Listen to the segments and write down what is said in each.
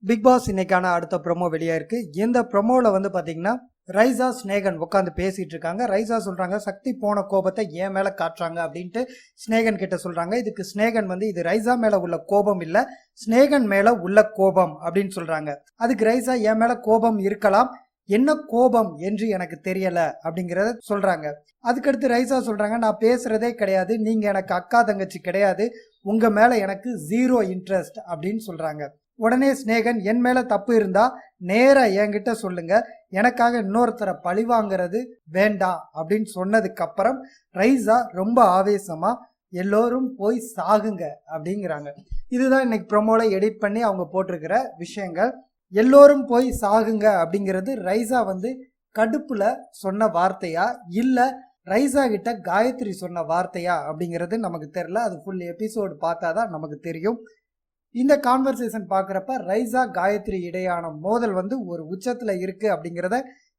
Big pass இன்னைக்கான அடுத்த promo வெளியா இருக்கு. இந்த ப்ரோமோவில் வந்து பார்த்தீங்கன்னா ரைசா ஸ்னேகன் உட்காந்து பேசிட்டு இருக்காங்க. ரைசா சொல்றாங்க சக்தி போன கோபத்தை என் மேல காட்டுறாங்க அப்படின்ட்டு ஸ்னேகன் கிட்ட சொல்றாங்க. இதுக்கு ஸ்னேகன் வந்து இது ரைசா மேல உள்ள கோபம் இல்ல, ஸ்னேகன் மேல உள்ள கோபம் அப்படின்னு சொல்றாங்க. அதுக்கு ரைசா என் மேல கோபம் இருக்கலாம், என்ன கோபம் என்று எனக்கு தெரியல அப்படிங்கிறத சொல்றாங்க. அதுக்கடுத்து ரைசா சொல்றாங்க நான் பேசுறதே கிடையாது, நீங்க எனக்கு அக்கா தங்கச்சி கிடையாது, உங்க மேல எனக்கு 0 இன்ட்ரெஸ்ட் அப்படின்னு சொல்றாங்க. உடனே ஸ்னேகன் என் மேல தப்பு இருந்தா நேரா என்கிட்ட சொல்லுங்க, எனக்காக இன்னொருத்தரை பழி வாங்குறது வேண்டாம் அப்படின்னு சொன்னதுக்கு அப்புறம் ரைசா ரொம்ப ஆவேசமா எல்லோரும் போய் சாகுங்க அப்படிங்கிறாங்க. இதுதான் இன்னைக்கு ப்ரோமோல எடிட் பண்ணி அவங்க போட்டிருக்கிற விஷயங்கள். எல்லோரும் போய் சாகுங்க அப்படிங்கிறது ரைசா வந்து கடுப்புல சொன்ன வார்த்தையா இல்ல ரைசா கிட்ட காயத்ரி சொன்ன வார்த்தையா அப்படிங்கிறது நமக்கு தெரியல. அது ஃபுல் எபிசோடு பார்த்தாதான் நமக்கு தெரியும். இந்த கான்வர்சேஷன் பார்க்குறப்ப ரைசா காயத்ரி இடையான மோதல் வந்து ஒரு உச்சத்துல இருக்கு அப்படிங்கிறத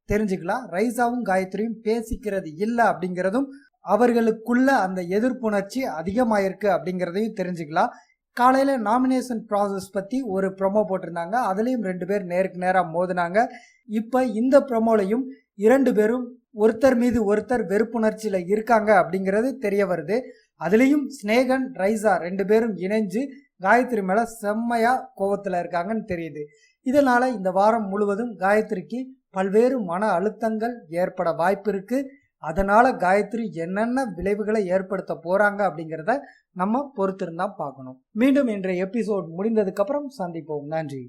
தெரிஞ்சுக்கலாம். ரைசாவும் காயத்ரியும் பேசிக்கிறது இல்லை அப்படிங்கிறதும் அவர்களுக்குள்ள அந்த எதிர்ப்புணர்ச்சி அதிகமாயிருக்கு அப்படிங்கிறதையும் தெரிஞ்சுக்கலாம். காலையில நாமினேஷன் ப்ராசஸ் பத்தி ஒரு ப்ரோமோ போட்டிருந்தாங்க, அதுலயும் 2 பேர் நேருக்கு நேராக மோதினாங்க. இப்ப இந்த ப்ரோமோலையும் 2 பேரும் ஒருத்தர் மீது ஒருத்தர் வெறுப்புணர்ச்சியில இருக்காங்க அப்படிங்கிறது தெரிய வருது. அதுலேயும் ஸ்னேகன் ரைசா 2 பேரும் இணைஞ்சு காயத்ரி மேல செம்மையா கோபத்துல இருக்காங்கன்னு தெரியுது. இதனால இந்த வாரம் முழுவதும் காயத்ரிக்கு பல்வேறு மன அழுத்தங்கள் ஏற்பட வாய்ப்பு இருக்கு. அதனால காயத்ரி என்னென்ன விளைவுகளை ஏற்படுத்த போறாங்க அப்படிங்கிறத நம்ம பொறுத்திருந்தா பார்க்கணும். மீண்டும் இன்றைய எபிசோட் முடிந்ததுக்கு அப்புறம் சந்திப்போம். நன்றி.